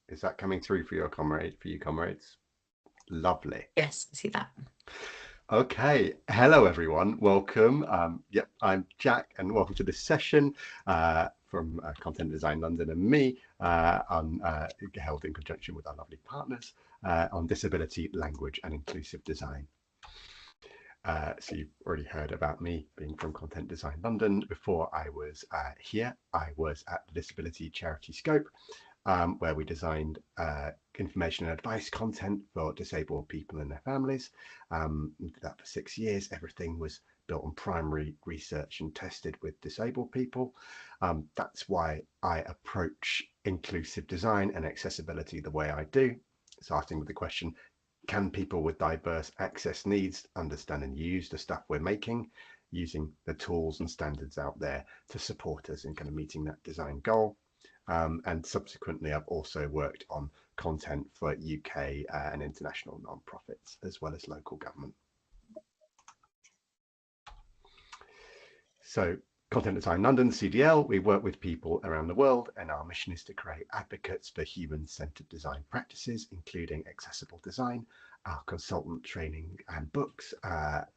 Is that coming through for you, comrades? Lovely. Yes, I see that. Okay, hello everyone. Welcome. Yep, I'm Jack, and welcome to this session from Content Design London and me, held in conjunction with our lovely partners on disability, language, and inclusive design. So you've already heard about me being from Content Design London. Before I was here, I was at the disability charity Scope, where we designed information and advice content for disabled people and their families. We did that for 6 years. Everything was built on primary research and tested with disabled people. That's why I approach inclusive design and accessibility the way I do, starting with the question, can people with diverse access needs understand and use the stuff we're making, using the tools and standards out there to support us in kind of meeting that design goal? And subsequently, I've also worked on content for UK and international nonprofits, as well as local government. So Content Design London, CDL, we work with people around the world, and our mission is to create advocates for human-centered design practices, including accessible design. Our consultant training and books have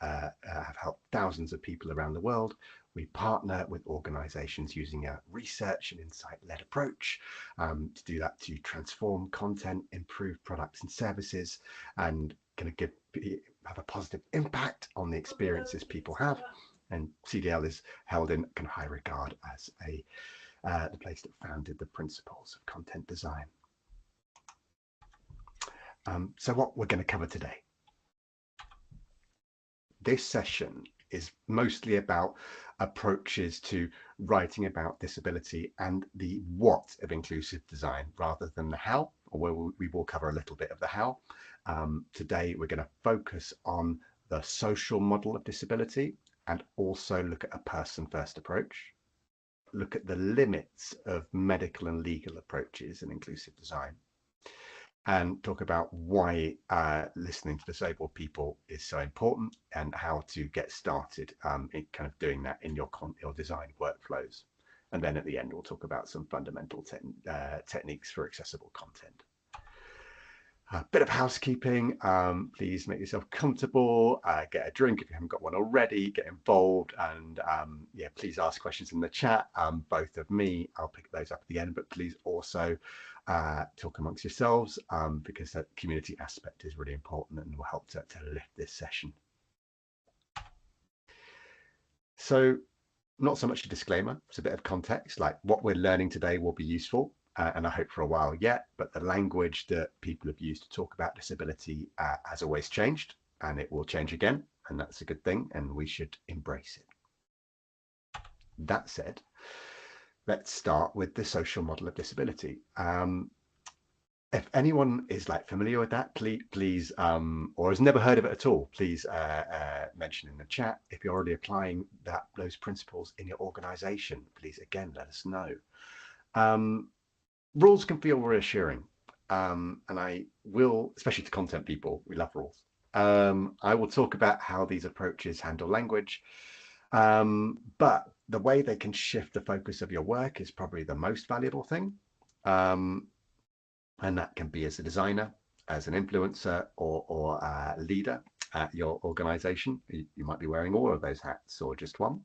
helped thousands of people around the world. We partner with organizations using a research and insight-led approach to do that, to transform content, improve products and services, and kind of have a positive impact on the experiences people have. And CDL is held in kind of high regard as the place that founded the principles of content design. So what we're going to cover today. This session is mostly about approaches to writing about disability and the what of inclusive design rather than the how, or we will cover a little bit of the how. Today we're going to focus on the social model of disability and also look at a person-first approach, look at the limits of medical and legal approaches in inclusive design, and talk about why listening to disabled people is so important and how to get started in kind of doing that in your design workflows. And then at the end, we'll talk about some fundamental techniques for accessible content. A bit of housekeeping. Please make yourself comfortable, get a drink if you haven't got one already, get involved, and yeah, please ask questions in the chat, both of me. I'll pick those up at the end, but please also talk amongst yourselves because that community aspect is really important and will help to lift this session. So not so much a disclaimer, it's a bit of context, like what we're learning today will be useful. And I hope for a while yet, but the language that people have used to talk about disability has always changed, and it will change again, and that's a good thing, and we should embrace it. That said, let's start with the social model of disability. If anyone is familiar with that, please or has never heard of it at all, please mention in the chat. If you're already applying those principles in your organization, please again let us know. Rules can feel reassuring, and I will, especially to content people, we love rules. I will talk about how these approaches handle language, but the way they can shift the focus of your work is probably the most valuable thing. And that can be as a designer, as an influencer, or a leader at your organization. You might be wearing all of those hats or just one.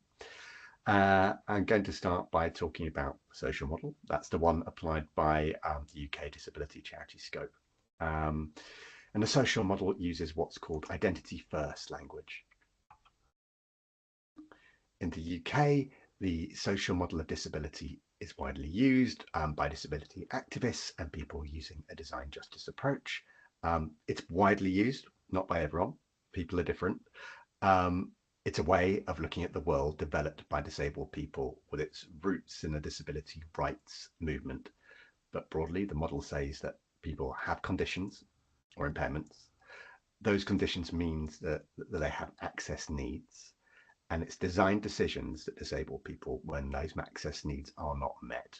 I'm going to start by talking about the social model. That's the one applied by the UK disability charity Scope. And the social model uses what's called identity first language. In the UK, the social model of disability is widely used by disability activists and people using a design justice approach. It's widely used, not by everyone. People are different. It's a way of looking at the world developed by disabled people with its roots in the disability rights movement. But broadly, the model says that people have conditions or impairments. Those conditions means that they have access needs, and it's designed decisions that disable people when those access needs are not met.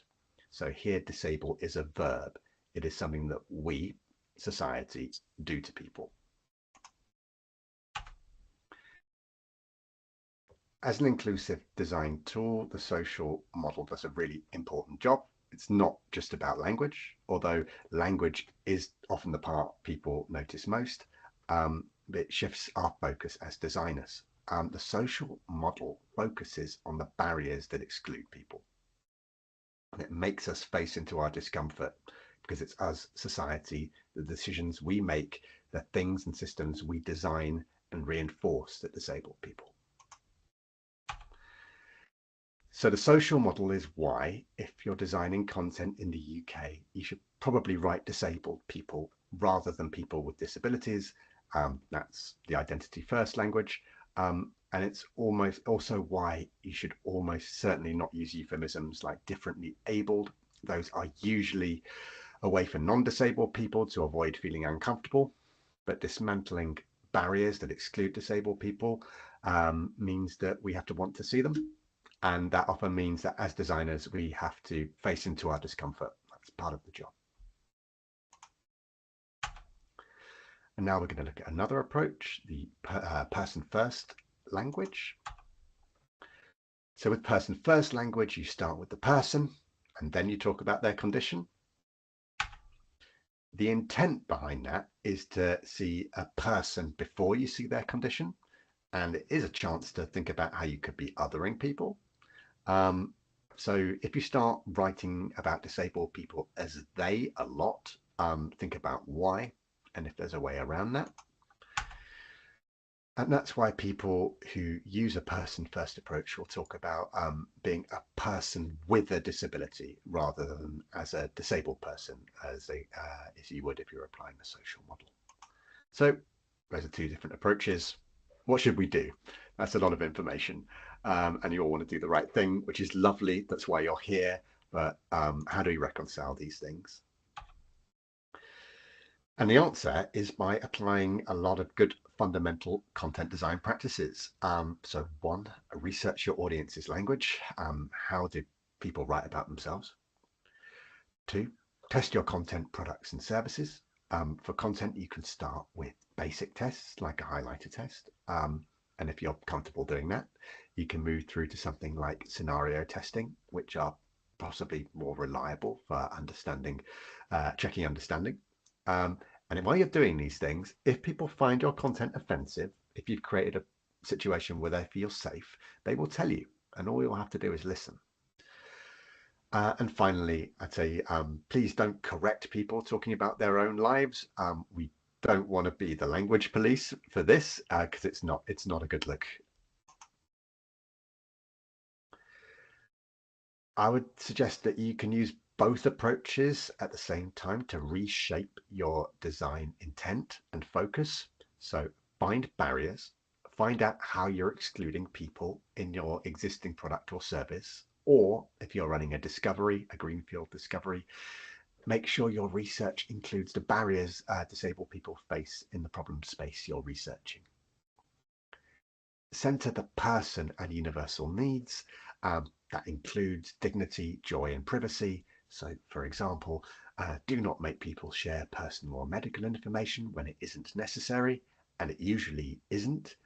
So here, disable is a verb. It is something that we, society, do to people. As an inclusive design tool, the social model does a really important job. It's not just about language, although language is often the part people notice most. It shifts our focus as designers. The social model focuses on the barriers that exclude people. And it makes us face into our discomfort because it's us, society, the decisions we make, the things and systems we design and reinforce that disable people. So the social model is why, if you're designing content in the UK, you should probably write disabled people rather than people with disabilities. That's the identity first language. And it's almost also why you should almost certainly not use euphemisms like differently abled. Those are usually a way for non-disabled people to avoid feeling uncomfortable, but dismantling barriers that exclude disabled people means that we have to want to see them. And that often means that as designers, we have to face into our discomfort. That's part of the job. And now we're going to look at another approach, the person first language. So with person first language, you start with the person and then you talk about their condition. The intent behind that is to see a person before you see their condition. And it is a chance to think about how you could be othering people. So if you start writing about disabled people as they a lot, think about why and if there's a way around that. And that's why people who use a person first approach will talk about being a person with a disability rather than as a disabled person as you would if you're applying the social model. So those are two different approaches. What should we do? That's a lot of information. And you all want to do the right thing, which is lovely. That's why you're here. But how do we reconcile these things? And the answer is by applying a lot of good fundamental content design practices. So one, research your audience's language. How do people write about themselves? Two, test your content, products and services. For content, you can start with basic tests like a highlighter test. And if you're comfortable doing that, you can move through to something like scenario testing, which are possibly more reliable for understanding, checking understanding. And while you're doing these things, if people find your content offensive, if you've created a situation where they feel safe, they will tell you, and all you'll have to do is listen. And finally, I'd say, please don't correct people talking about their own lives. We don't want to be the language police for this because it's not a good look. I would suggest that you can use both approaches at the same time to reshape your design intent and focus. So find barriers, find out how you're excluding people in your existing product or service, or if you're running a discovery, a greenfield discovery, make sure your research includes the barriers disabled people face in the problem space you're researching. Center the person and universal needs. That includes dignity, joy, and privacy. So, for example, do not make people share personal or medical information when it isn't necessary, and it usually isn't.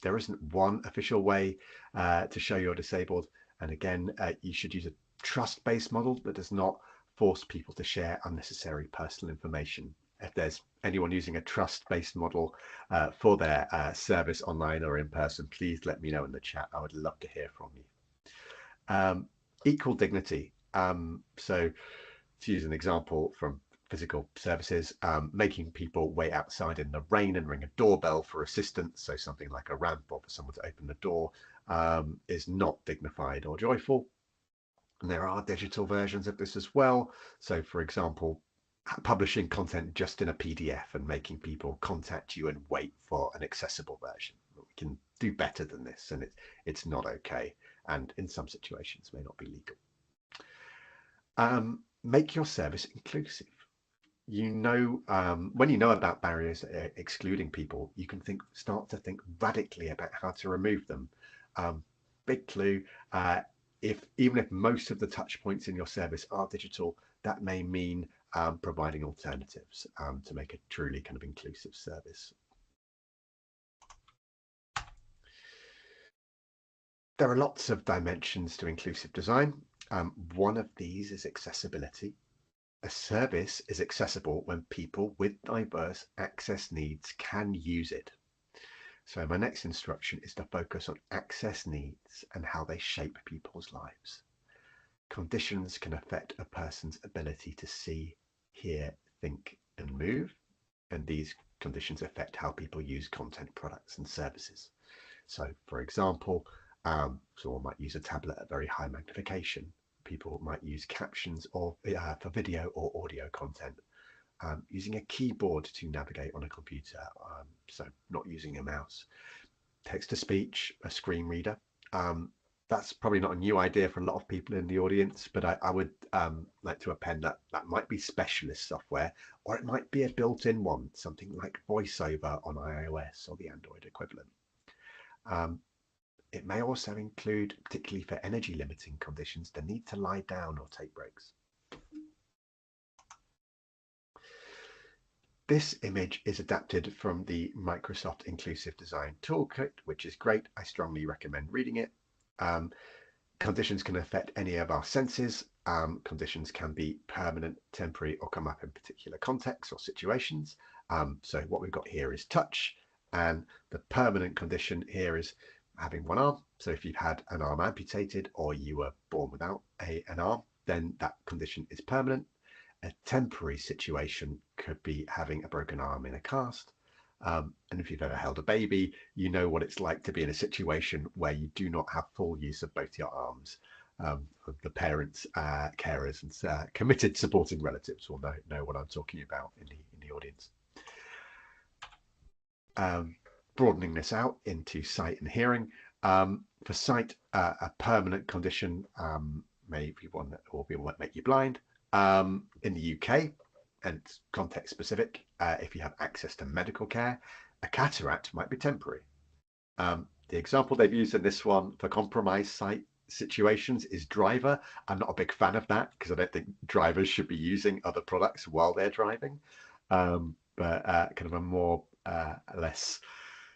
There isn't one official way to show you're disabled. And again, you should use a trust-based model that does not force people to share unnecessary personal information. If there's anyone using a trust-based model for their service online or in person, please let me know in the chat. I would love to hear from you. Equal dignity. So to use an example from physical services, making people wait outside in the rain and ring a doorbell for assistance, so something like a ramp or for someone to open the door, is not dignified or joyful. And there are digital versions of this as well. So for example, publishing content just in a PDF and making people contact you and wait for an accessible version. We can do better than this, and it's not okay, and in some situations may not be legal. Make your service inclusive. When you know about barriers excluding people, you can start to think radically about how to remove them. Big clue, even if most of the touch points in your service are digital, that may mean providing alternatives to make a truly kind of inclusive service. There are lots of dimensions to inclusive design. One of these is accessibility. A service is accessible when people with diverse access needs can use it. So my next instruction is to focus on access needs and how they shape people's lives. Conditions can affect a person's ability to see, hear, think, and move, and these conditions affect how people use content, products, and services. So, for example, someone might use a tablet at very high magnification. People might use captions or for video or audio content, using a keyboard to navigate on a computer, so not using a mouse. Text-to-speech, a screen reader. That's probably not a new idea for a lot of people in the audience, but I would like to append that that might be specialist software, or it might be a built-in one, something like VoiceOver on iOS or the Android equivalent. It may also include, particularly for energy limiting conditions, the need to lie down or take breaks. This image is adapted from the Microsoft Inclusive Design Toolkit, which is great. I strongly recommend reading it. Conditions can affect any of our senses. Conditions can be permanent, temporary, or come up in particular contexts or situations. So what we've got here is touch, and the permanent condition here is having one arm. So if you've had an arm amputated or you were born without an arm, then that condition is permanent. A temporary situation could be having a broken arm in a cast. And if you've ever held a baby, you know what it's like to be in a situation where you do not have full use of both your arms. The parents, carers, and committed supporting relatives will know what I'm talking about in the audience. Broadening this out into sight and hearing. For sight, a permanent condition may be one that will make you blind. In the UK, and context specific, if you have access to medical care, a cataract might be temporary. The example they've used in this one for compromised sight situations is driver. I'm not a big fan of that because I don't think drivers should be using other products while they're driving. But kind of a more less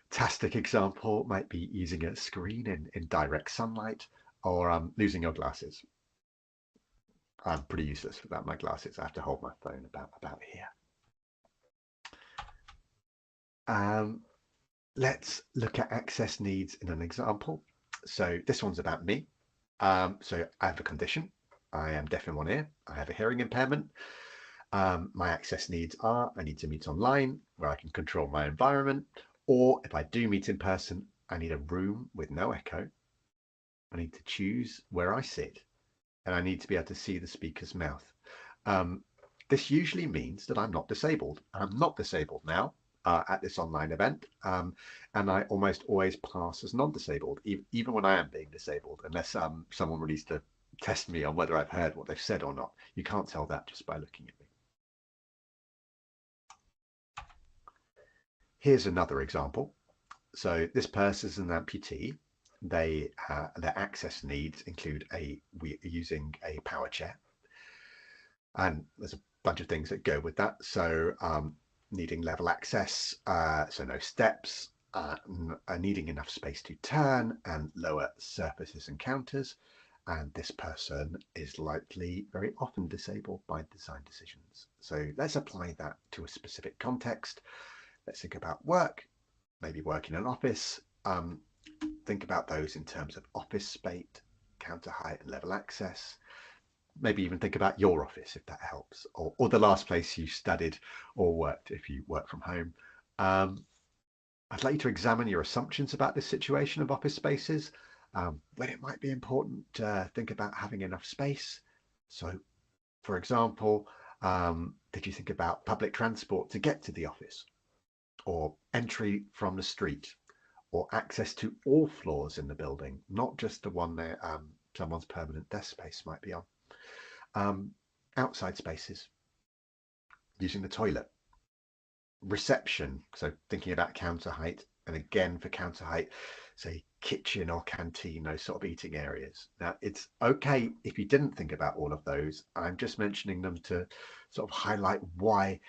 tastic example might be using a screen in direct sunlight, or losing your glasses. I'm pretty useless without my glasses. I have to hold my phone about here. Let's look at access needs in an example. So this one's about me. So I have a condition. I am deaf in one ear. I have a hearing impairment. My access needs are I need to meet online where I can control my environment, or if I do meet in person, I need a room with no echo. I need to choose where I sit, and I need to be able to see the speaker's mouth. This usually means that I'm not disabled. I'm not disabled now at this online event, and I almost always pass as non-disabled, even when I am being disabled, unless someone really needs to test me on whether I've heard what they've said or not. You can't tell that just by looking at me. Here's another example. So this person is an amputee. Their access needs include using a power chair, and there's a bunch of things that go with that. So needing level access, so no steps, needing enough space to turn and lower surfaces and counters. And this person is likely very often disabled by design decisions. So let's apply that to a specific context. Let's think about work, maybe work in an office. Think about those in terms of office space, counter height and level access. Maybe even think about your office if that helps, or the last place you studied or worked if you work from home. I'd like you to examine your assumptions about this situation of office spaces, when it might be important to think about having enough space. So, for example, did you think about public transport to get to the office, or entry from the street, or access to all floors in the building, not just the one that someone's permanent desk space might be on. Outside spaces, using the toilet, reception, so thinking about counter height, and again for counter height, say kitchen or canteen, those sort of eating areas. Now it's okay if you didn't think about all of those. I'm just mentioning them to sort of highlight why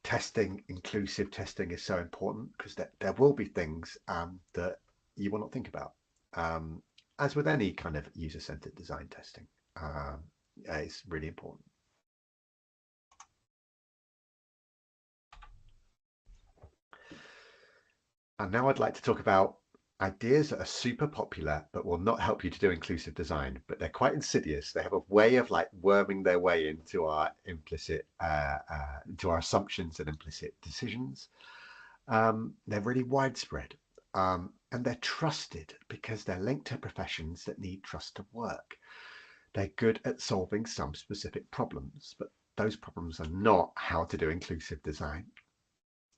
testing, inclusive testing, is so important, because there will be things that you will not think about, as with any kind of user-centered design testing. It's really important. And now I'd like to talk about ideas that are super popular but will not help you to do inclusive design, but they're quite insidious. They have a way of like worming their way into our implicit, into our assumptions and implicit decisions. They're really widespread, and they're trusted because they're linked to professions that need trust to work. They're good at solving some specific problems, but those problems are not how to do inclusive design.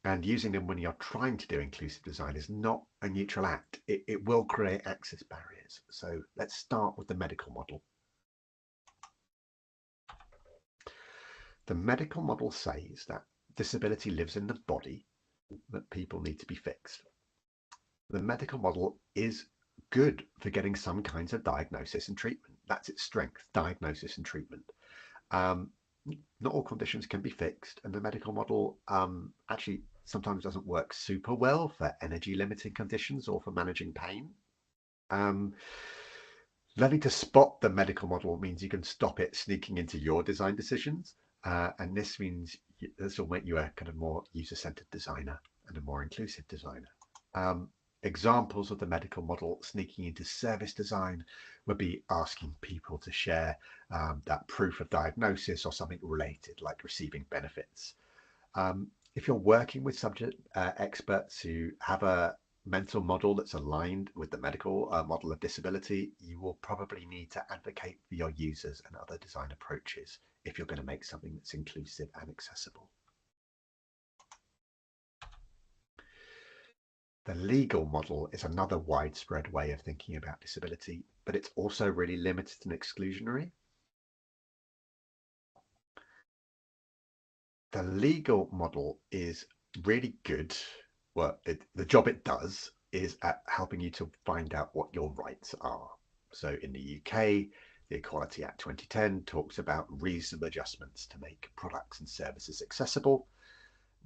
And using them when you're trying to do inclusive design is not a neutral act. It will create access barriers. So let's start with the medical model. The medical model says that disability lives in the body, that people need to be fixed. The medical model is good for getting some kinds of diagnosis and treatment. That's its strength, diagnosis and treatment. Not all conditions can be fixed, and the medical model actually sometimes doesn't work super well for energy limiting conditions or for managing pain. Learning to spot the medical model means you can stop it sneaking into your design decisions, and this means this will make you a kind of more user-centered designer and a more inclusive designer. Examples of the medical model sneaking into service design would be asking people to share that proof of diagnosis or something related, like receiving benefits. If you're working with subject experts who have a mental model that's aligned with the medical model of disability, you will probably need to advocate for your users and other design approaches if you're going to make something that's inclusive and accessible. The legal model is another widespread way of thinking about disability, but it's also really limited and exclusionary. The legal model is really good. Well, the job it does is at helping you to find out what your rights are. So in the UK, the Equality Act 2010 talks about reasonable adjustments to make products and services accessible.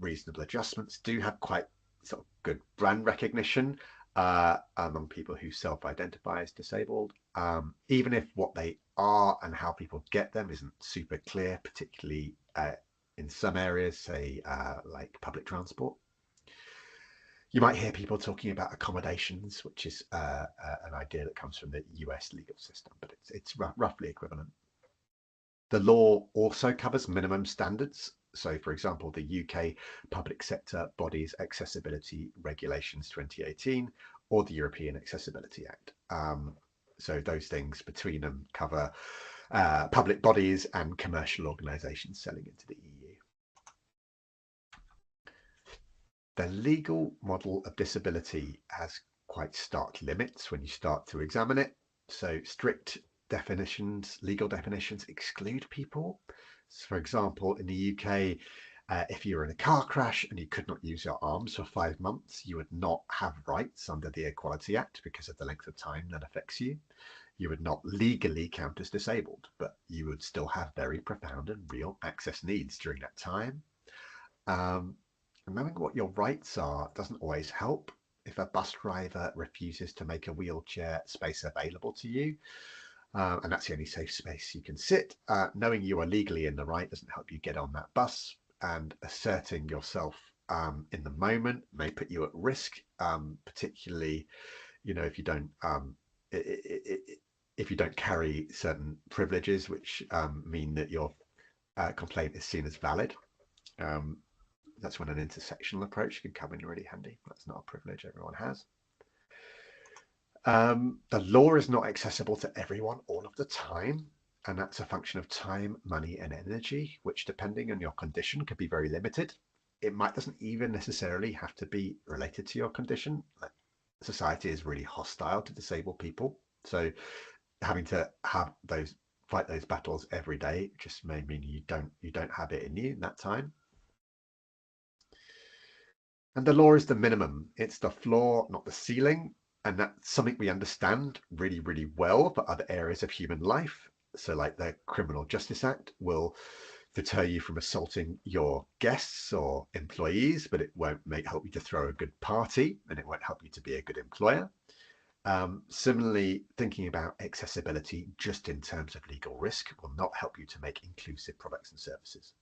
Reasonable adjustments do have quite sort of good brand recognition among people who self-identify as disabled, even if what they are and how people get them isn't super clear, particularly in some areas, say like public transport. You might hear people talking about accommodations, which is an idea that comes from the US legal system, but it's roughly equivalent. The law also covers minimum standards. So, for example, the UK Public Sector Bodies Accessibility Regulations 2018 or the European Accessibility Act. So those things between them cover public bodies and commercial organisations selling into the EU. The legal model of disability has quite stark limits when you start to examine it. So strict definitions, legal definitions exclude people. So for example, in the UK, if you were in a car crash and you could not use your arms for 5 months, you would not have rights under the Equality Act because of the length of time that affects you. You would not legally count as disabled, but you would still have very profound and real access needs during that time. Knowing what your rights are doesn't always help. If a bus driver refuses to make a wheelchair space available to you, and that's the only safe space you can sit, knowing you are legally in the right doesn't help you get on that bus, and asserting yourself in the moment may put you at risk, particularly, if you don't if you don't carry certain privileges which mean that your complaint is seen as valid. That's when an intersectional approach can come in really handy. That's not a privilege everyone has. The law is not accessible to everyone all of the time, and that's a function of time, money, and energy, which depending on your condition could be very limited. It doesn't even necessarily have to be related to your condition. Society is really hostile to disabled people, so having to fight those battles every day just may mean you don't have it in you in that time. And the law is the minimum. It's the floor, not the ceiling. And that's something we understand really, really well for other areas of human life. So like the Criminal Justice Act will deter you from assaulting your guests or employees, but it won't help you to throw a good party, and it won't help you to be a good employer. Similarly, thinking about accessibility just in terms of legal risk will not help you to make inclusive products and services.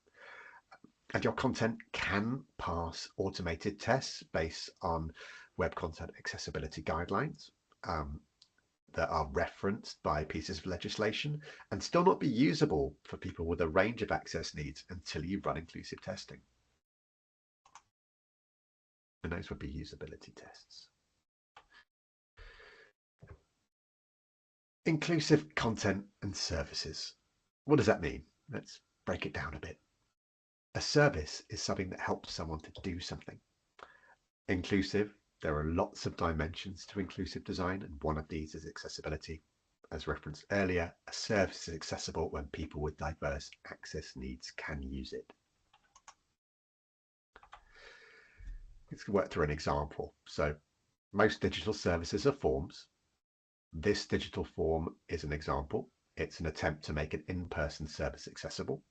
And your content can pass automated tests based on web content accessibility guidelines that are referenced by pieces of legislation and still not be usable for people with a range of access needs until you run inclusive testing. And those would be usability tests. Inclusive content and services. What does that mean? Let's break it down a bit. A service is something that helps someone to do something. Inclusive, there are lots of dimensions to inclusive design, and one of these is accessibility. As referenced earlier, a service is accessible when people with diverse access needs can use it. Let's work through an example. So most digital services are forms. This digital form is an example. It's an attempt to make an in-person service accessible,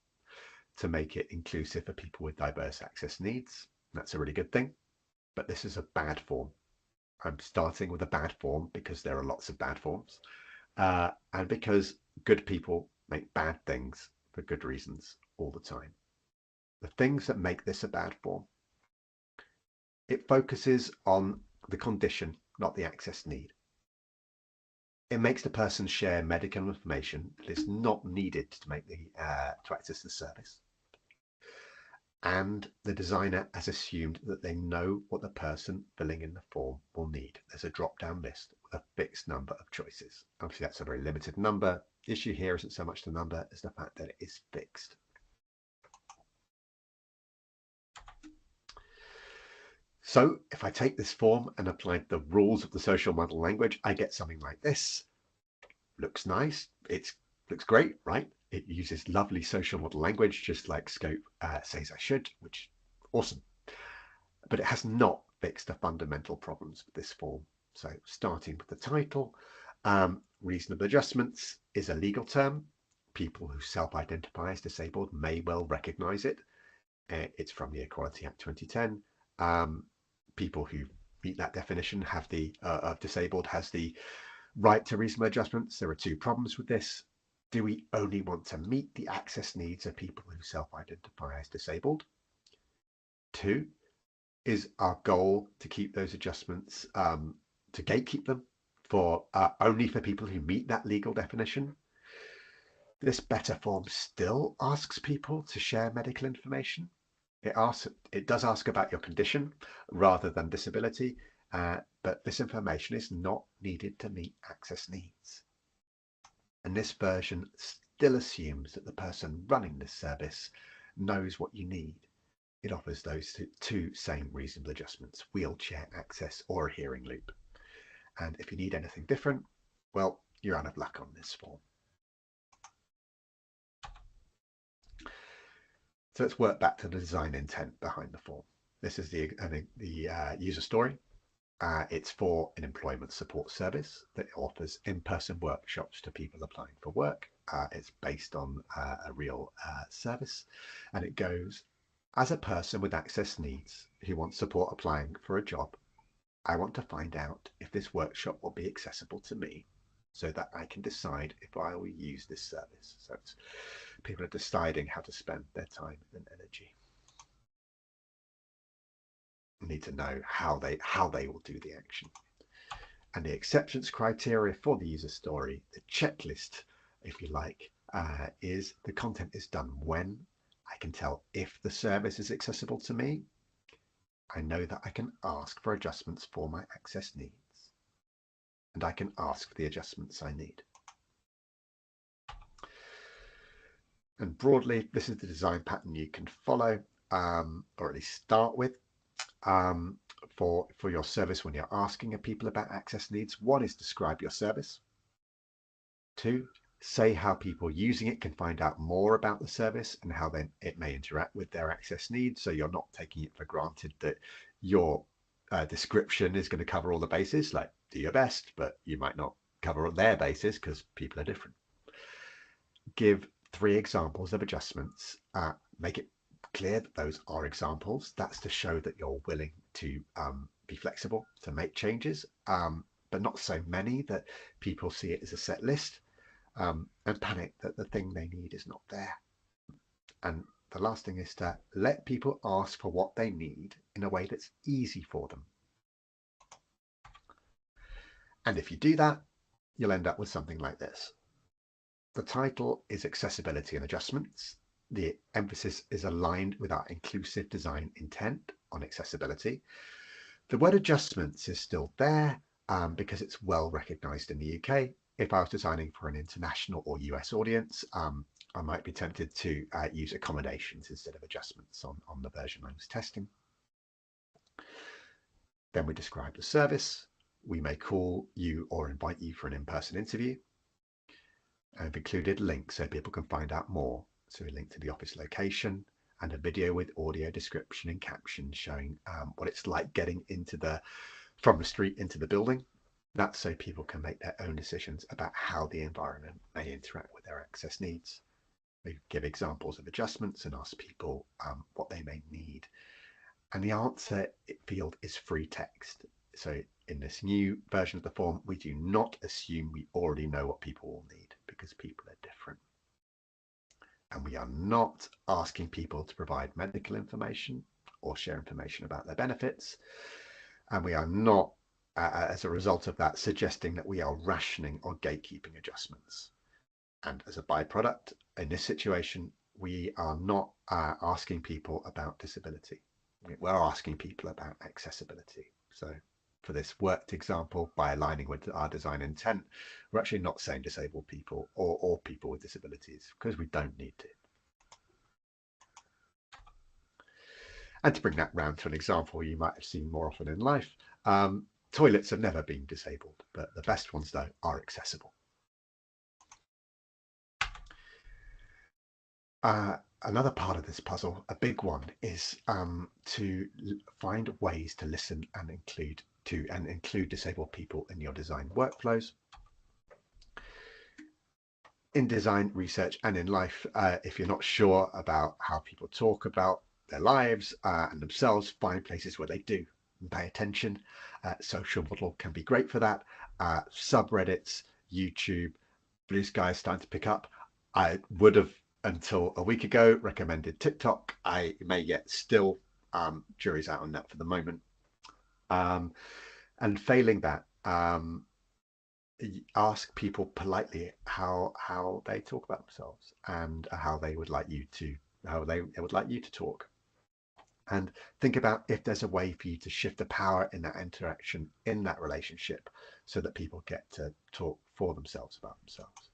to make it inclusive for people with diverse access needs. That's a really good thing, but this is a bad form. I'm starting with a bad form because there are lots of bad forms, and because good people make bad things for good reasons all the time. The things that make this a bad form: it focuses on the condition, not the access need. It makes the person share medical information that is not needed to make to access the service. And the designer has assumed that they know what the person filling in the form will need. There's a drop-down list with a fixed number of choices. Obviously, that's a very limited number. The issue here isn't so much the number as the fact that it is fixed. So if I take this form and apply the rules of the social model language, I get something like this. Looks nice. It looks great, right? It uses lovely social model language, just like Scope says I should, which awesome. But it has not fixed the fundamental problems with this form. So starting with the title, reasonable adjustments is a legal term. People who self-identify as disabled may well recognize it. It's from the Equality Act 2010. People who meet that definition have of disabled has the right to reasonable adjustments. There are two problems with this. Do we only want to meet the access needs of people who self-identify as disabled? Two, is our goal to keep those adjustments, to gatekeep them for only for people who meet that legal definition? This better form still asks people to share medical information. It does ask about your condition rather than disability, but this information is not needed to meet access needs. And this version still assumes that the person running this service knows what you need. It offers those two same reasonable adjustments: wheelchair access or a hearing loop. And if you need anything different, well, you're out of luck on this form. So let's work back to the design intent behind the form. This is the user story. It's for an employment support service that offers in-person workshops to people applying for work. It's based on a real service, and it goes, as a person with access needs who wants support applying for a job, I want to find out if this workshop will be accessible to me so that I can decide if I will use this service. So it's, people are deciding how to spend their time and energy. Need to know how they will do the action. And the acceptance criteria for the user story, the checklist, if you like, is the content is done when I can tell if the service is accessible to me. I know that I can ask for adjustments for my access needs, and I can ask for the adjustments I need. And broadly, this is the design pattern you can follow, or at least start with. For your service when you're asking people about access needs. One is describe your service. Two, say how people using it can find out more about the service and how then it may interact with their access needs. So you're not taking it for granted that your description is going to cover all the bases. Like, do your best, but you might not cover all their bases because people are different. Give 3 examples of adjustments. Make it clear that those are examples. That's to show that you're willing to be flexible, to make changes. but not so many that people see it as a set list and panic that the thing they need is not there. And the last thing is to let people ask for what they need in a way that's easy for them. And if you do that, you'll end up with something like this. The title is Accessibility and Adjustments. The emphasis is aligned with our inclusive design intent on accessibility. The word adjustments is still there because it's well recognised in the UK. If I was designing for an international or US audience, I might be tempted to use accommodations instead of adjustments on the version I was testing. Then we describe the service. We may call you or invite you for an in-person interview. I've included links so people can find out more. So a link to the office location and a video with audio description and captions showing what it's like getting from the street into the building. That's so people can make their own decisions about how the environment may interact with their access needs. We give examples of adjustments and ask people what they may need. And the answer field is free text. So in this new version of the form, we do not assume we already know what people will need because people are different. And we are not asking people to provide medical information or share information about their benefits. And we are not, as a result of that, suggesting that we are rationing or gatekeeping adjustments. And as a byproduct, in this situation, we are not asking people about disability. We're asking people about accessibility. So for this worked example, by aligning with our design intent, we're actually not saying disabled people or people with disabilities because we don't need to. And to bring that round to an example you might have seen more often in life, toilets have never been disabled, but the best ones though are accessible. Another part of this puzzle, a big one, is to find ways to listen and include disabled people in your design workflows. In design research and in life, if you're not sure about how people talk about their lives and themselves, find places where they do and pay attention. Social Model can be great for that. Subreddits, YouTube, Blue Sky is starting to pick up. I would have, until a week ago, recommended TikTok. I may yet still, jury's out on that for the moment. And failing that, ask people politely how they talk about themselves and how they would like you to talk. And think about if there's a way for you to shift the power in that interaction, in that relationship, so that people get to talk for themselves about themselves.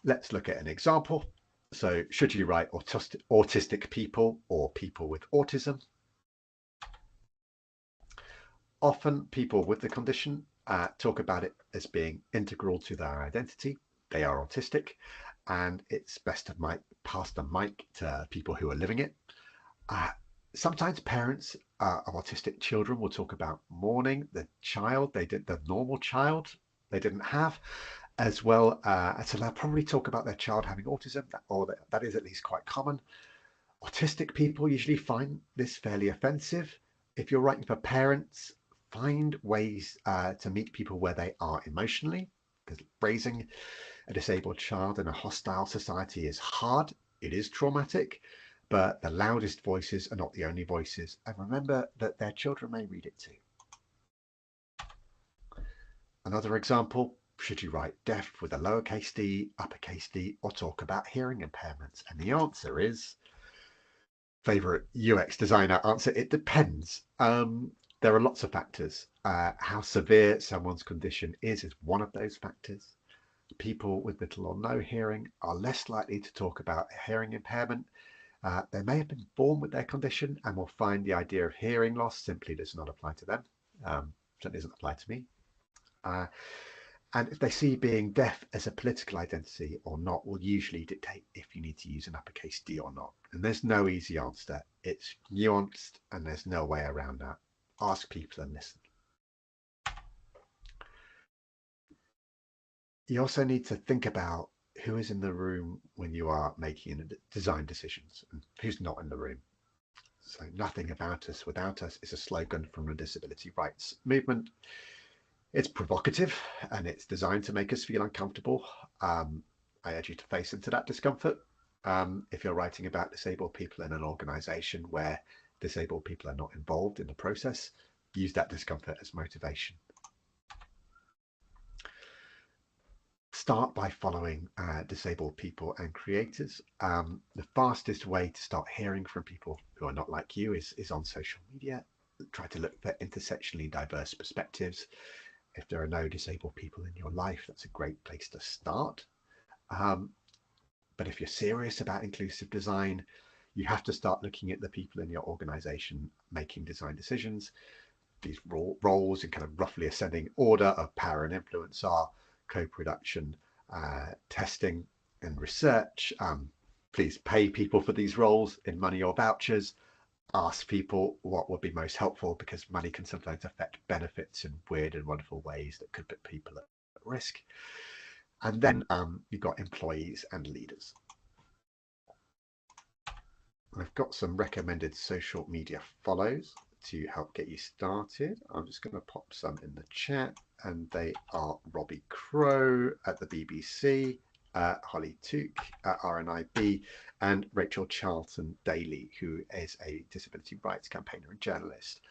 Let's look at an example. So should you write autistic people or people with autism? Often people with the condition talk about it as being integral to their identity. They are autistic, and it's best to pass the mic to people who are living it. Sometimes parents of autistic children will talk about mourning the normal child they didn't have, as well as they'll probably talk about their child having autism, or that is at least quite common. Autistic people usually find this fairly offensive. If you're writing for parents, find ways to meet people where they are emotionally, because raising a disabled child in a hostile society is hard. It is traumatic, but the loudest voices are not the only voices. And remember that their children may read it too. Another example, should you write deaf with a lowercase d, uppercase d, or talk about hearing impairments? And the answer is, favorite UX designer answer, it depends. There are lots of factors. How severe someone's condition is one of those factors. People with little or no hearing are less likely to talk about a hearing impairment. They may have been born with their condition and will find the idea of hearing loss simply does not apply to them. Certainly doesn't apply to me. And if they see being deaf as a political identity or not, will usually dictate if you need to use an uppercase D or not. And there's no easy answer. It's nuanced and there's no way around that. Ask people and listen. You also need to think about who is in the room when you are making design decisions and who's not in the room. So nothing about us without us is a slogan from the disability rights movement. It's provocative and it's designed to make us feel uncomfortable. I urge you to face into that discomfort. If you're writing about disabled people in an organisation where disabled people are not involved in the process, use that discomfort as motivation. Start by following disabled people and creators. The fastest way to start hearing from people who are not like you is on social media. Try to look for intersectionally diverse perspectives. If there are no disabled people in your life, that's a great place to start. But if you're serious about inclusive design, you have to start looking at the people in your organization making design decisions. These roles in kind of roughly ascending order of power and influence are co-production, testing and research. Please pay people for these roles in money or vouchers. Ask people what would be most helpful, because money can sometimes affect benefits in weird and wonderful ways that could put people at risk. And then you've got employees and leaders. I've got some recommended social media follows to help get you started. I'm just going to pop some in the chat, and they are Robbie Crow at the BBC, Holly Took at RNIB, and Rachel Charlton Daly, who is a disability rights campaigner and journalist.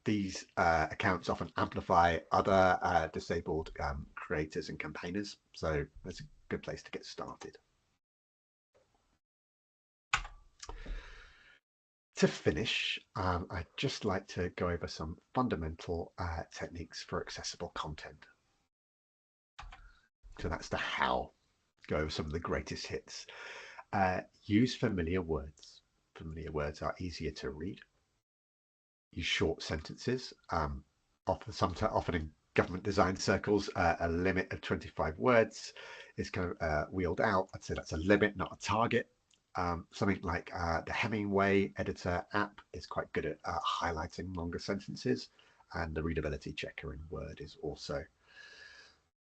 These accounts often amplify other disabled creators and campaigners, so that's a good place to get started. To finish, I'd just like to go over some fundamental techniques for accessible content. So that's the how. Go over some of the greatest hits. Use familiar words. Familiar words are easier to read. Use short sentences. Often in government design circles, a limit of 25 words is kind of wheeled out. I'd say that's a limit, not a target. Something like the Hemingway editor app is quite good at highlighting longer sentences, and the readability checker in Word is also.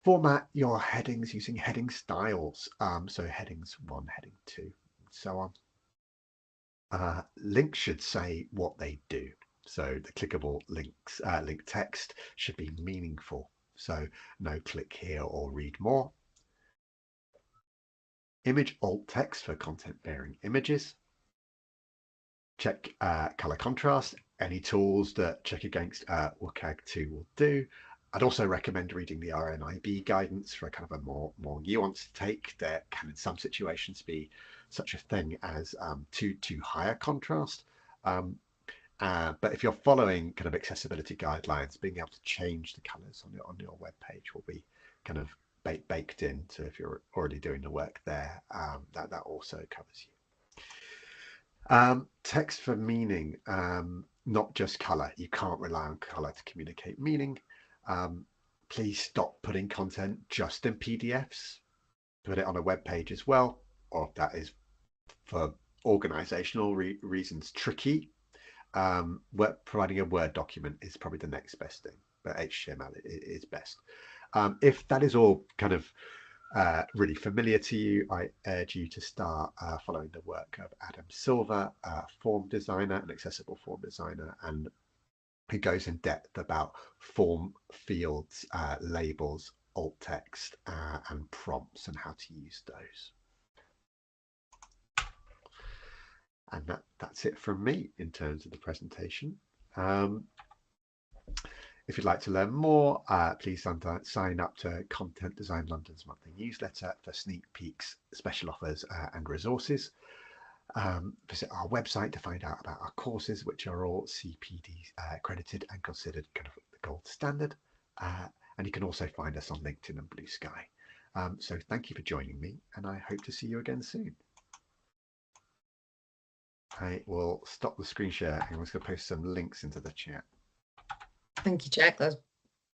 Format your headings using heading styles, so headings 1, heading 2, and so on. Links should say what they do, so the clickable links, link text should be meaningful, so no click here or read more. Image alt text for content bearing images. Check color contrast. Any tools that check against WCAG2 will do. I'd also recommend reading the RNIB guidance for a kind of a more nuanced take. There can in some situations be such a thing as too high a contrast. But if you're following kind of accessibility guidelines, being able to change the colors on your web page will be kind of baked in. So if you're already doing the work there, that also covers you. Text for meaning, not just color. You can't rely on color to communicate meaning. Please stop putting content just in PDFs. Put it on a web page as well, or if that is for organizational reasons tricky. Providing a Word document is probably the next best thing, but HTML is best. If that is all kind of really familiar to you, I urge you to start following the work of Adam Silver, form designer, an accessible form designer, and he goes in depth about form fields, labels, alt text, and prompts, and how to use those. And that's it from me in terms of the presentation. If you'd like to learn more, please sign up to Content Design London's monthly newsletter for sneak peeks, special offers, and resources. Visit our website to find out about our courses, which are all CPD accredited and considered kind of the gold standard. And you can also find us on LinkedIn and Blue Sky. So thank you for joining me, and I hope to see you again soon. I will stop the screen share, and I'm just going to post some links into the chat. Thank you, Jack. That's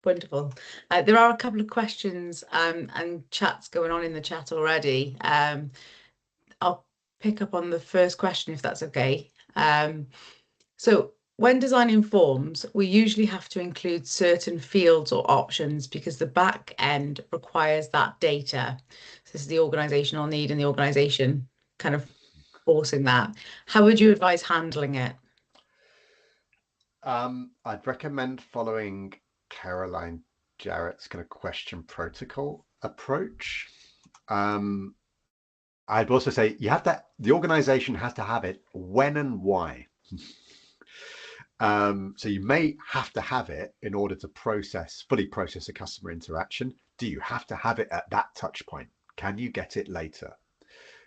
wonderful. There are a couple of questions and chats going on in the chat already. I'll pick up on the first question if that's okay. So when designing forms, we usually have to include certain fields or options because the back end requires that data. So this is the organizational need and the organization kind of enforcing that. How would you advise handling it? I'd recommend following Caroline Jarrett's kind of question protocol approach. I'd also say the organization has to have it when and why. So you may have to have it in order to fully process a customer interaction. Do you have to have it at that touch point? Can you get it later?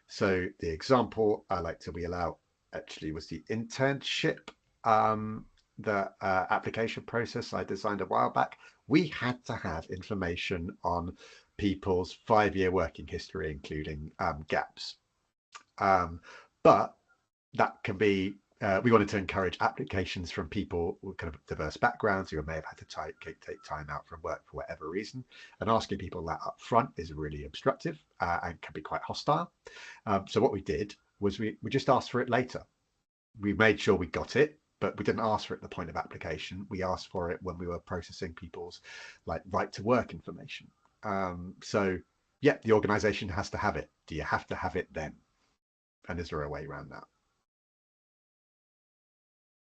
So the example I like to wheel out actually was the internship, the application process I designed a while back. We had to have information on people's 5-year working history, including gaps. But that can be, we wanted to encourage applications from people with kind of diverse backgrounds who may have had to take time out from work for whatever reason. And asking people that up front is really obstructive and can be quite hostile. So what we did was we just asked for it later. We made sure we got it, but we didn't ask for it at the point of application. We asked for it when we were processing people's right to work information. So yeah, the organization has to have it. Do you have to have it then? And is there a way around that?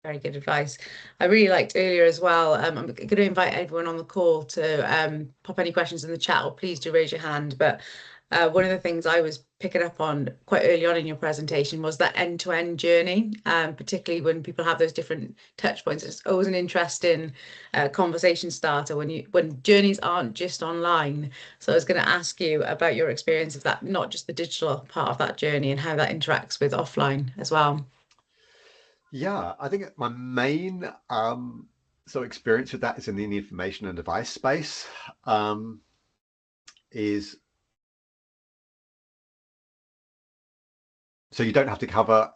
Very good advice. I really liked earlier as well. I'm going to invite everyone on the call to pop any questions in the chat, or please do raise your hand. But one of the things I was picking up on quite early on in your presentation was that end-to-end journey, particularly when people have those different touch points. It's always an interesting conversation starter when journeys aren't just online. So I was going to ask you about your experience of that, not just the digital part of that journey and how that interacts with offline as well. Yeah, I think my main experience with that is in the information and device space. So you don't have to cover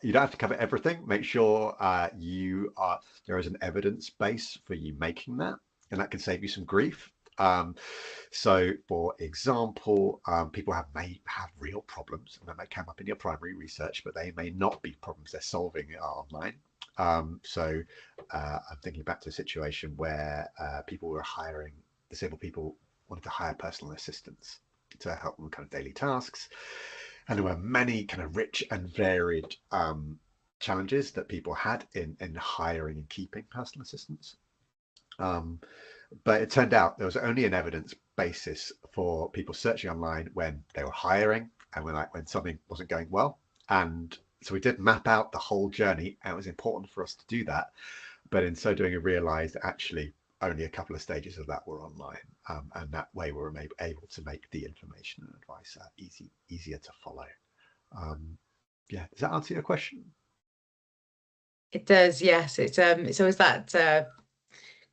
everything. Make sure there is an evidence base for you making that, and that can save you some grief. So for example, people may have real problems, and that may come up in your primary research, but they may not be problems they're solving online. So I'm thinking back to a situation where disabled people wanted to hire personal assistants to help them with kind of daily tasks. And there were many kind of rich and varied challenges that people had in hiring and keeping personal assistants. But it turned out there was only an evidence basis for people searching online when they were hiring and when something wasn't going well. And so we did map out the whole journey, and it was important for us to do that. But in so doing, we realized that actually only a couple of stages of that were online. And that way we were able to make the information and advice easier to follow. Yeah, does that answer your question? It does, yes. It's so is that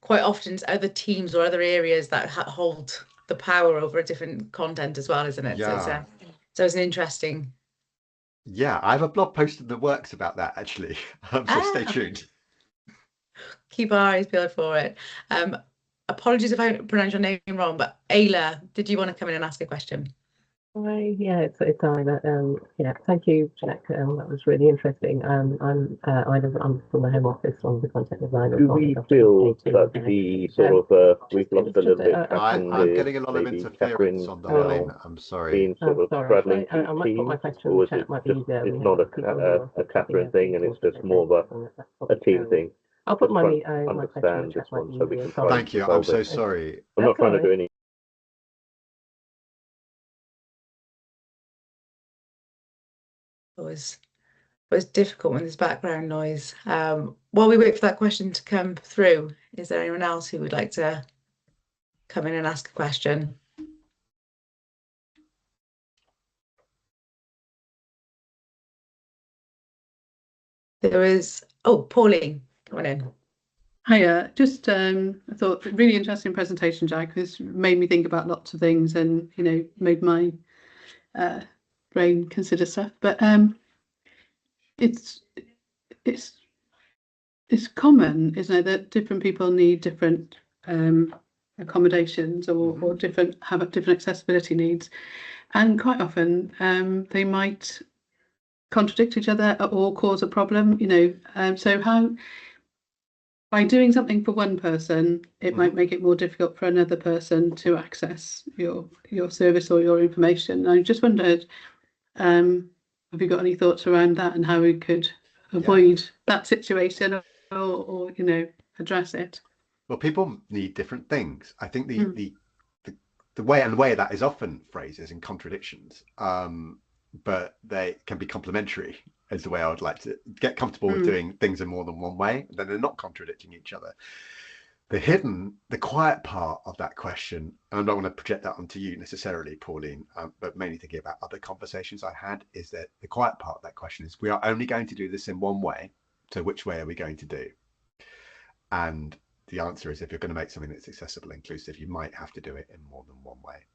quite often other teams or other areas that hold the power over a different content as well, isn't it? Yeah. So it's an interesting. Yeah, I have a blog post in the works about that actually. So stay tuned. Keep our eyes peeled for it. Apologies if I pronounce your name wrong, but Ayla, did you want to come in and ask a question? Hi, yeah, it's Ayla. Yeah, thank you, Jack. That was really interesting. I'm from the Home Office on the content design. Do we feel that the sort of we've lost a little bit of I'm getting a lot of interference on the line. I'm sorry. Being sort of straddling two I might put my teams, question or in is the it chat, might be just easier. it's not a Catherine thing, and it's just more of a team thing? I'll put my question Understand in the this chat, one, might so be we easier. can try. Thank you. I'm so sorry. I'm not trying to do any. It was difficult when there's background noise. While we wait for that question to come through, is there anyone else who would like to come in and ask a question? There is, Pauline, come on in. Hiya, just I thought really interesting presentation, Jack. This made me think about lots of things, and made my brain consider stuff. But it's common, isn't it, that different people need different accommodations or have different accessibility needs, and quite often they might contradict each other or cause a problem. So how, by doing something for one person, it might make it more difficult for another person to access your service or your information. I just wondered, have you got any thoughts around that and how we could avoid that situation or address it? Well, people need different things. I think the way that is often phrased is in contradictions, but they can be complementary, is the way I would like to get comfortable with doing things in more than one way. Then they're not contradicting each other. The quiet part of that question, and I'm not going to project that onto you necessarily, Pauline, but mainly thinking about other conversations I had, is that the quiet part of that question is, we are only going to do this in one way. So which way are we going to do? And the answer is, if you're going to make something that's accessible and inclusive, you might have to do it in more than one way.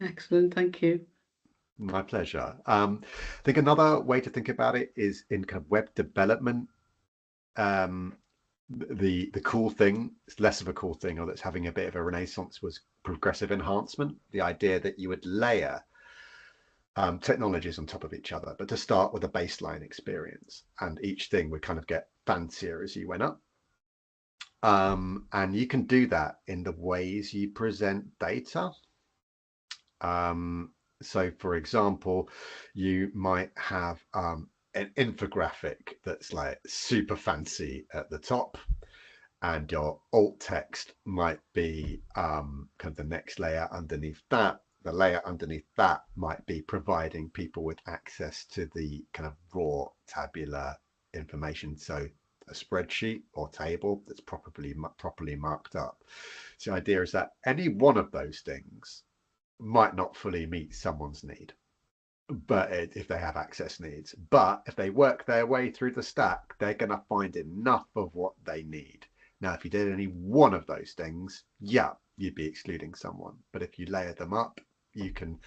Excellent, thank you. My pleasure. I think another way to think about it is in kind of web development. The cool thing, it's less of a cool thing, or that's having a bit of a renaissance, was progressive enhancement. The idea that you would layer technologies on top of each other, but to start with a baseline experience, and each thing would kind of get fancier as you went up. And you can do that in the ways you present data. So, for example, you might have an infographic that's like super fancy at the top, and your alt text might be kind of the next layer underneath that. The layer underneath that might be providing people with access to the kind of raw tabular information. So a spreadsheet or table that's properly marked up. So the idea is that any one of those things might not fully meet someone's need, but if they have access needs, but if they work their way through the stack, they're going to find enough of what they need. Now, if you did any one of those things, yeah, you'd be excluding someone. But if you layer them up, you can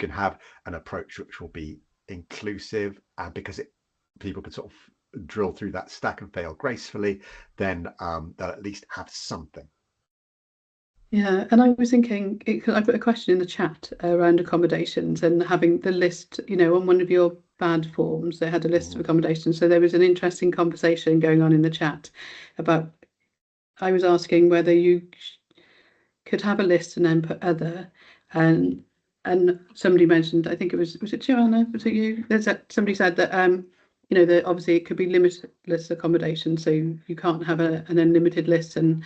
have an approach which will be inclusive, and because people can sort of drill through that stack and fail gracefully, then they'll at least have something. Yeah, and I was thinking, I put a question in the chat around accommodations and having the list, on one of your bad forms, they had a list of accommodations. So there was an interesting conversation going on in the chat about, I was asking whether you could have a list and then put other, and somebody mentioned, I think it was it Joanna, was it you? Somebody said that, that obviously it could be limitless accommodation, so you can't have an unlimited list, and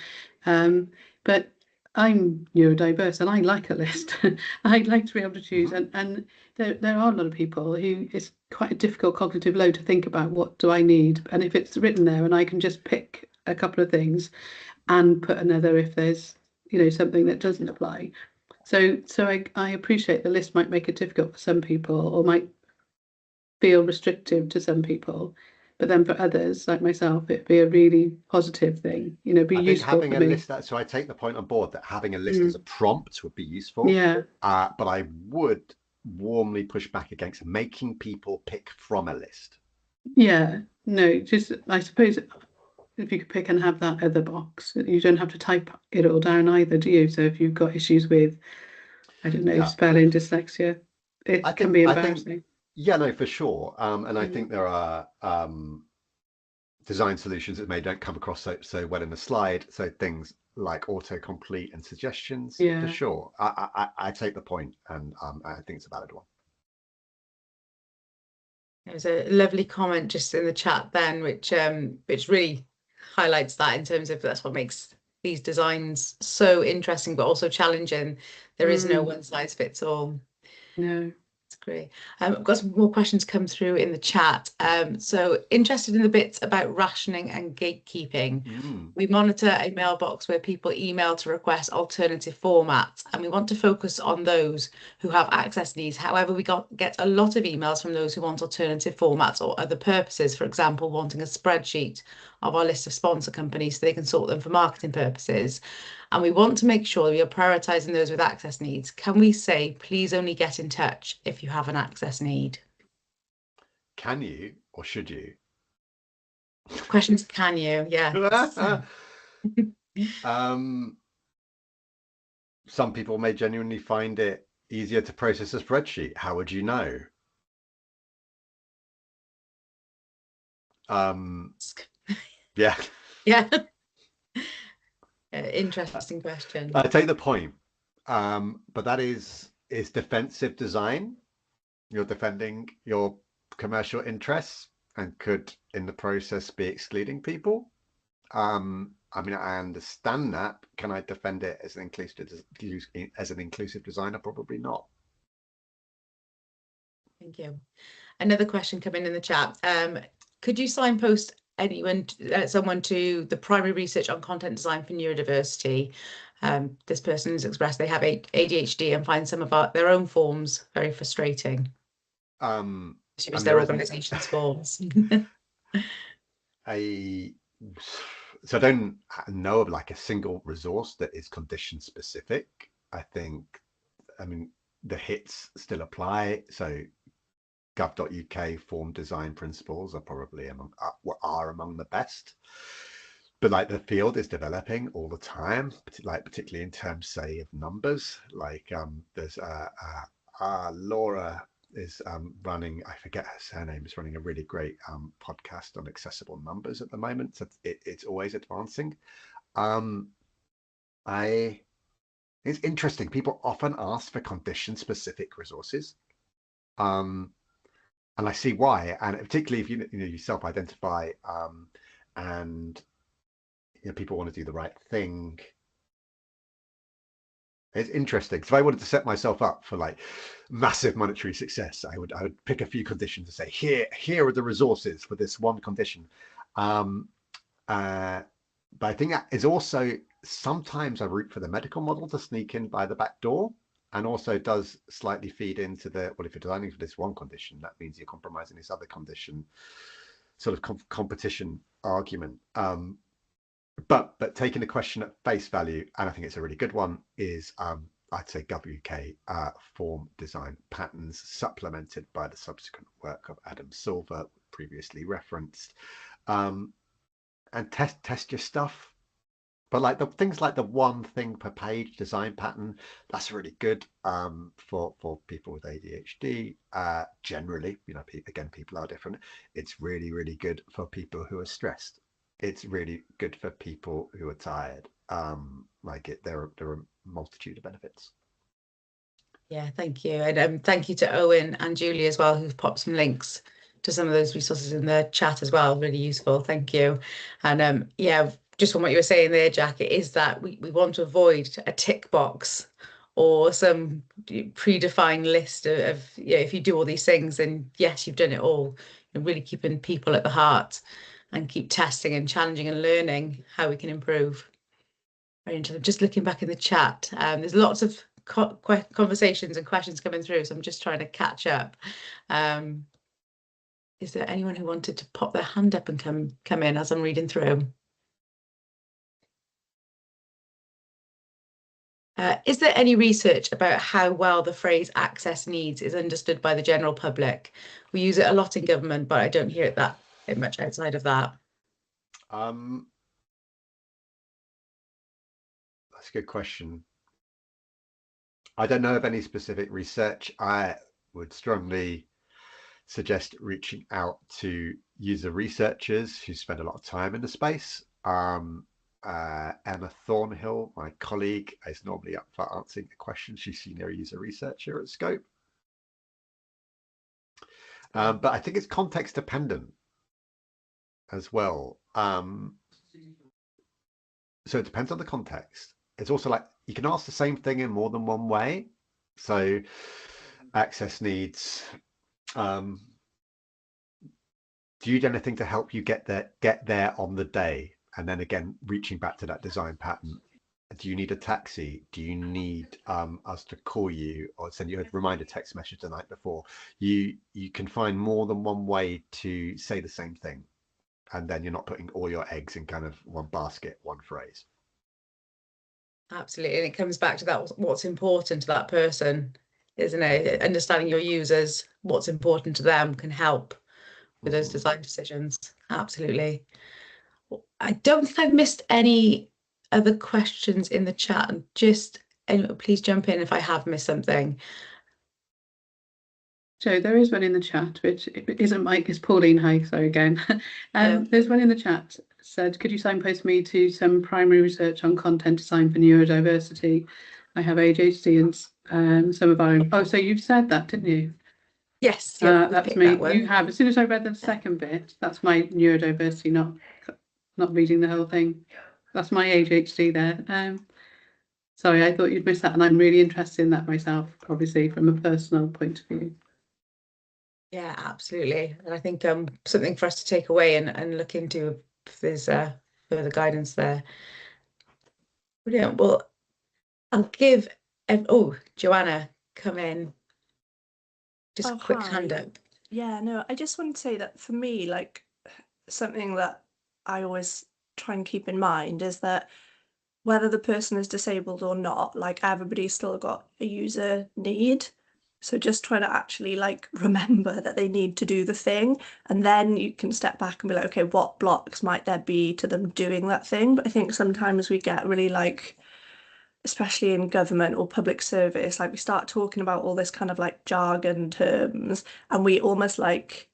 but I'm neurodiverse and I like a list. I'd like to be able to choose, and there are a lot of people who it's quite a difficult cognitive load to think about what do I need, and if it's written there and I can just pick a couple of things and put another if there's something that doesn't apply. So I appreciate the list might make it difficult for some people, or might feel restrictive to some people, but then for others like myself, it'd be a really positive thing, be I useful think having for a me. list, so I take the point on board that having a list as a prompt would be useful. Yeah. But I would warmly push back against making people pick from a list. Yeah, no, just I suppose if you could pick and have that other box, you don't have to type it all down either, do you? So if you've got issues with, I don't know, spelling, dyslexia, it can be embarrassing. Yeah, no, for sure. And I think there are design solutions that don't come across so well in the slide. So things like autocomplete and suggestions, for sure. I take the point, and I think it's a valid one. There's a lovely comment just in the chat then, which really highlights that, in terms of that's what makes these designs so interesting but also challenging. There is no one size fits all. No. That's great. I've got some more questions come through in the chat. So interested in the bits about rationing and gatekeeping. We monitor a mailbox where people email to request alternative formats, and we want to focus on those who have access needs. However, we get a lot of emails from those who want alternative formats or other purposes, for example, wanting a spreadsheet of our list of sponsor companies so they can sort them for marketing purposes. And we want to make sure we are prioritising those with access needs. Can we say, please only get in touch if you have an access need? Can you, or should you? Questions, can you? Yeah. Some people may genuinely find it easier to process a spreadsheet. How would you know? Yeah. Yeah. Interesting question. I take the point, but that is is defensive design. You're defending your commercial interests and could in the process be excluding people. I mean, I understand that. Can I defend it as an inclusive designer? Probably not. Thank you. Another question coming in the chat. Could you signpost someone to the primary research on content design for neurodiversity? This person has expressed they have ADHD and find some of their own forms very frustrating. She was their organisation's forms. So I don't know of like a single resource that is condition specific. I mean, the hits still apply. So gov.uk form design principles are probably among the best. But like the field is developing all the time, particularly in terms, say, of numbers. Like there's Laura is running, I forget her surname, is running a really great podcast on accessible numbers at the moment. So it's always advancing. It's interesting. People often ask for condition specific resources. And I see why. And particularly if you self-identify and people want to do the right thing. It's interesting. So if I wanted to set myself up for like massive monetary success, I would pick a few conditions and say, here are the resources for this one condition. But I think that is also sometimes a route for the medical model to sneak in by the back door, and also does slightly feed into if you're designing for this one condition, that means you're compromising this other condition, sort of competition argument. But taking the question at face value, and I think it's a really good one, is I'd say GovUK form design patterns supplemented by the subsequent work of Adam Silver, previously referenced, and test your stuff. But like the things like the one thing per page design pattern, that's really good for people with ADHD. Generally, again, people are different. It's really, really good for people who are stressed. It's really good for people who are tired. There are a multitude of benefits. Yeah, thank you. And thank you to Owen and Julie as well, who've popped some links to some of those resources in the chat as well. Really useful. Thank you. And yeah, just from what you were saying there, Jack, it is that we want to avoid a tick box or some predefined list of if you do all these things, then yes, you've done it all. And really keeping people at the heart and keep testing and challenging and learning how we can improve. Very interesting. Just looking back in the chat, there's lots of conversations and questions coming through, so I'm just trying to catch up. Is there anyone who wanted to pop their hand up and come in as I'm reading through? Is there any research about how well the phrase access needs is understood by the general public? We use it a lot in government, but I don't hear it that much outside of that. That's a good question. I don't know of any specific research. I would strongly suggest reaching out to user researchers who spend a lot of time in the space. Emma Thornhill, my colleague, is normally up for answering the question. She's senior user researcher at Scope. But I think it's context dependent as well. So it depends on the context. It's also like you can ask the same thing in more than one way. So access needs, do you do anything to help you get there on the day? And then again, reaching back to that design pattern, do you need a taxi? Do you need us to call you or send you a reminder text message the night before? You can find more than one way to say the same thing, and then you're not putting all your eggs in kind of one basket, one phrase. Absolutely, and it comes back to that, what's important to that person, isn't it? Understanding your users, what's important to them can help with those design decisions. Absolutely. I don't think I've missed any other questions in the chat. And please jump in if I have missed something. So there is one in the chat, which isn't Mike, it's Pauline. Hi, sorry again. There's one in the chat said, could you signpost me to some primary research on content design for neurodiversity? I have ADHD and some of our own. Oh, so you've said that, didn't you? Yes, yeah, we That's picked me. that one. You have. As soon as I read the second bit, that's my neurodiversity, not reading the whole thing. That's my ADHD there. Sorry, I thought you'd missed that, and I'm really interested in that myself, obviously from a personal point of view. Yeah, absolutely. And I think something for us to take away and look into if there's further guidance there. Brilliant. Well, I'll give Joanna, come in. Just a quick hand up. Yeah, no, I just want to say that for me, like something that I always try and keep in mind is that whether the person is disabled or not, like everybody's still got a user need. So just trying to actually like remember that they need to do the thing, and then you can step back and be like, okay, what blocks might there be to them doing that thing? But I think sometimes we get really like, especially in government or public service, like we start talking about all this kind of like jargon terms, and we almost like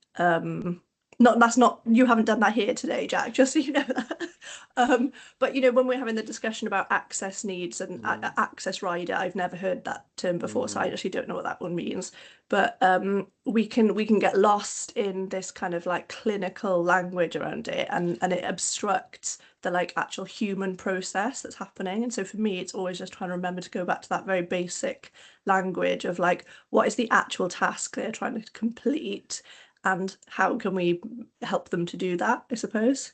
that's not, you haven't done that here today, Jack, just so you know that. But you know, when we're having the discussion about access needs and access rider, I've never heard that term before, so I actually don't know what that one means. But we can get lost in this kind of like clinical language around it, and it obstructs the like actual human process that's happening. And so for me, it's always just trying to remember to go back to that very basic language of like, what is the actual task they're trying to complete, and how can we help them to do that, I suppose.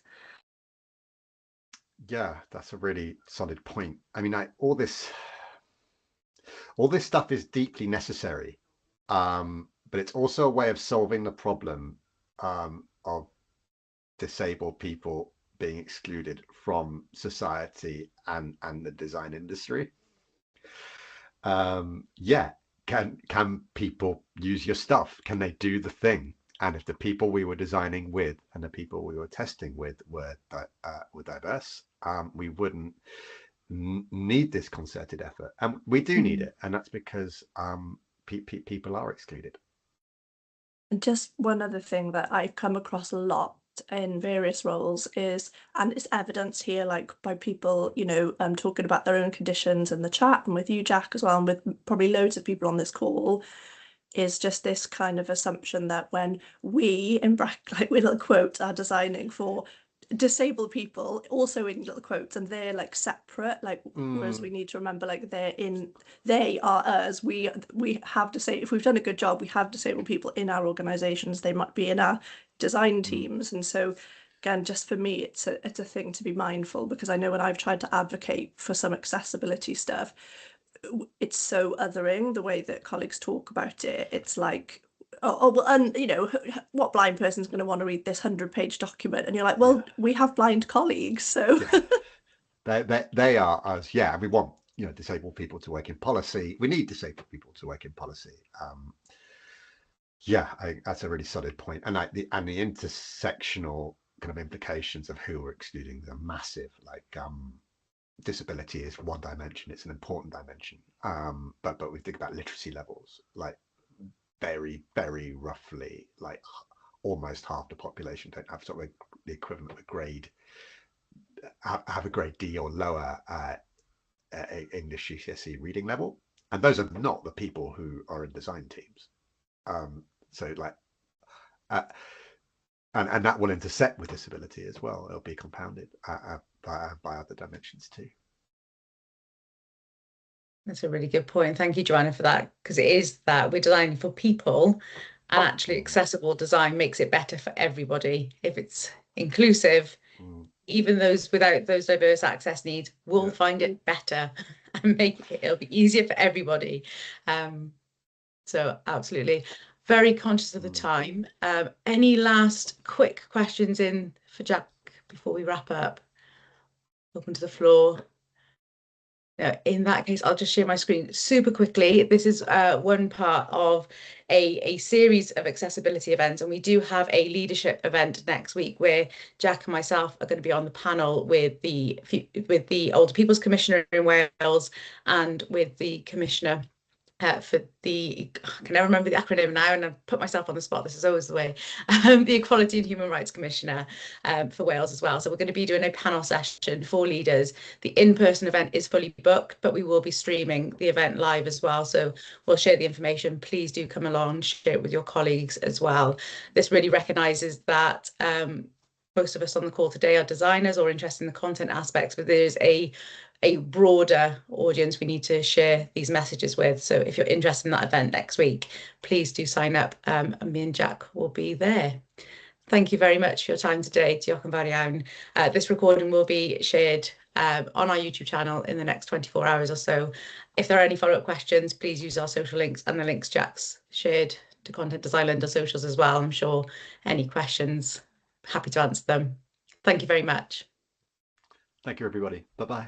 Yeah, that's a really solid point. I mean, all this stuff is deeply necessary, but it's also a way of solving the problem of disabled people being excluded from society and the design industry. Yeah, can people use your stuff? Can they do the thing? And if the people we were designing with and the people we were testing with were diverse, we wouldn't need this concerted effort. And we do need it, and that's because people are excluded. And just one other thing that I've come across a lot in various roles is, and it's evidenced here, like by people, you know, talking about their own conditions in the chat, and with you, Jack, as well, and with probably loads of people on this call, is just this kind of assumption that when we, in bracket, like with little quotes, are designing for disabled people, also in little quotes, and they're like separate, like whereas we need to remember like they are us, we have to say, if we've done a good job, we have disabled people in our organizations, they might be in our design teams. And so again, just for me, it's a thing to be mindful, because I know when I've tried to advocate for some accessibility stuff, it's so othering the way that colleagues talk about it. It's like, oh well, and you know, what blind person's going to want to read this 100-page document? And you're like, well, we have blind colleagues, so they are us. Yeah, and we want, you know, disabled people to work in policy. We need disabled people to work in policy. That's a really solid point. And the intersectional kind of implications of who we're excluding are massive. Like disability is one dimension, it's an important dimension, but we think about literacy levels, like very, very roughly, like almost half the population don't have sort of the equivalent of a grade, have a grade D or lower English GCSE reading level, and those are not the people who are in design teams. So like and that will intersect with disability as well. It'll be compounded by other dimensions too. That's a really good point. Thank you, Joanna, for that, because it is that we're designing for people, and actually accessible design makes it better for everybody. If it's inclusive, even those without those diverse access needs will find it better and it'll be easier for everybody. So absolutely. Very conscious of the time. Any last quick questions in for Jack before we wrap up? Open to the floor. In that case, I'll just share my screen super quickly. This is one part of a series of accessibility events, and we do have a leadership event next week where Jack and myself are going to be on the panel with the Older People's Commissioner in Wales and with the Commissioner for the, I can never remember the acronym now, and I've put myself on the spot, this is always the way, the Equality and Human Rights Commissioner for Wales as well. So we're going to be doing a panel session for leaders. The in-person event is fully booked, but we will be streaming the event live as well. So we'll share the information. Please do come along, share it with your colleagues as well. This really recognises that most of us on the call today are designers or interested in the content aspects, but there's a broader audience we need to share these messages with. So if you're interested in that event next week, please do sign up, and me and Jack will be there. Thank you very much for your time today. Diolch yn fawr iawn. This recording will be shared on our YouTube channel in the next 24 hours or so. If there are any follow-up questions, please use our social links and the links Jack's shared to Content Design London socials as well. I'm sure any questions, happy to answer them. Thank you very much. Thank you, everybody. Bye-bye.